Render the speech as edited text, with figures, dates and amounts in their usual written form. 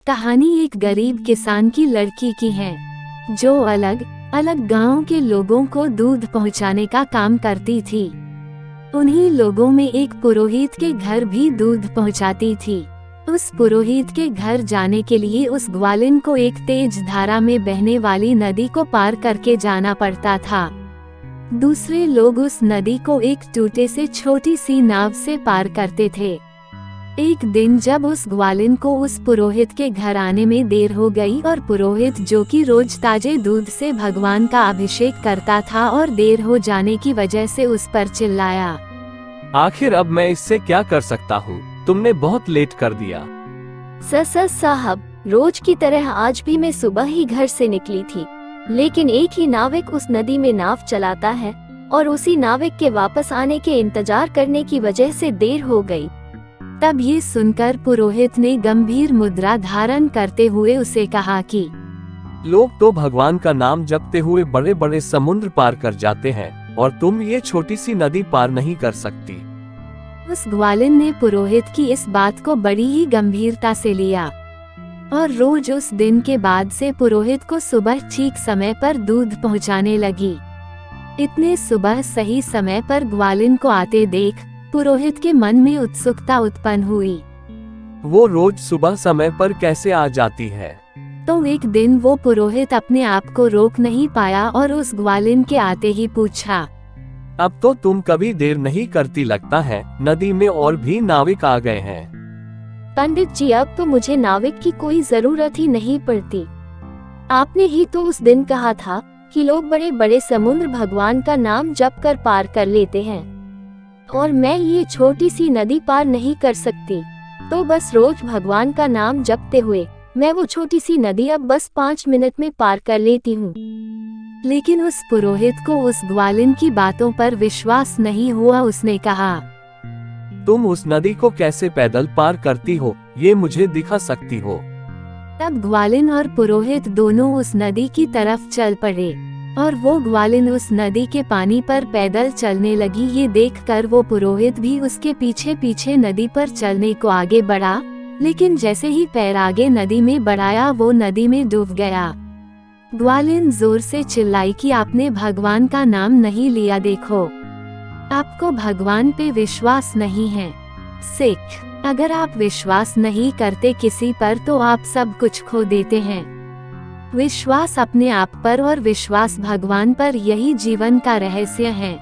कहानी एक गरीब किसान की लड़की की है जो अलग अलग गांव के लोगों को दूध पहुंचाने का काम करती थी। उन्हीं लोगों में एक पुरोहित के घर भी दूध पहुंचाती थी। उस पुरोहित के घर जाने के लिए उस ग्वालिन को एक तेज धारा में बहने वाली नदी को पार करके जाना पड़ता था। दूसरे लोग उस नदी को एक टूटे से छोटी सी नाव से पार करते थे। एक दिन जब उस ग्वालिन को उस पुरोहित के घर आने में देर हो गई और पुरोहित जो कि रोज ताजे दूध से भगवान का अभिषेक करता था और देर हो जाने की वजह से उस पर चिल्लाया, आखिर अब मैं इससे क्या कर सकता हूँ? तुमने बहुत लेट कर दिया। साहब, रोज की तरह आज भी मैं सुबह ही घर से निकली थी, लेकिन एक ही नाविक उस नदी में नाव चलाता है और उसी नाविक के वापस आने के इंतजार करने की वजह से देर हो गई। तब ये सुनकर पुरोहित ने गंभीर मुद्रा धारण करते हुए उसे कहा कि लोग तो भगवान का नाम जपते हुए बड़े बड़े समुद्र पार कर जाते हैं और तुम ये छोटी सी नदी पार नहीं कर सकती। उस ग्वालिन ने पुरोहित की इस बात को बड़ी ही गंभीरता से लिया और रोज उस दिन के बाद से पुरोहित को सुबह ठीक समय पर दूध पहुंचाने लगी। इतने सुबह सही समय पर ग्वालिन को आते देख पुरोहित के मन में उत्सुकता उत्पन्न हुई। वो रोज सुबह समय पर कैसे आ जाती है? तो एक दिन वो पुरोहित अपने आप को रोक नहीं पाया और उस ग्वालिन के आते ही पूछा, अब तो तुम कभी देर नहीं करती लगता है, नदी में और भी नाविक आ गए हैं। पंडित जी, अब तो मुझे नाविक की कोई जरूरत ही नहीं पड़ती। आपने ही तो उस दिन कहा था कि लोग बड़े बड़े समुद्र भगवान का नाम जप कर पार कर लेते हैं और मैं ये छोटी सी नदी पार नहीं कर सकती, तो बस रोज भगवान का नाम जपते हुए मैं वो छोटी सी नदी अब बस 5 मिनट में पार कर लेती हूँ। लेकिन उस पुरोहित को उस ग्वालिन की बातों पर विश्वास नहीं हुआ। उसने कहा, तुम उस नदी को कैसे पैदल पार करती हो, ये मुझे दिखा सकती हो? तब ग्वालिन और पुरोहित दोनों उस नदी की तरफ चल पड़े और वो ग्वालिन उस नदी के पानी पर पैदल चलने लगी। ये देखकर वो पुरोहित भी उसके पीछे पीछे नदी पर चलने को आगे बढ़ा, लेकिन जैसे ही पैर आगे नदी में बढ़ाया वो नदी में डूब गया। ग्वालिन जोर से चिल्लाई कि आपने भगवान का नाम नहीं लिया, देखो आपको भगवान पे विश्वास नहीं है। सिख, अगर आप विश्वास नहीं करते किसी पर तो आप सब कुछ खो देते हैं। विश्वास अपने आप पर और विश्वास भगवान पर, यही जीवन का रहस्य है।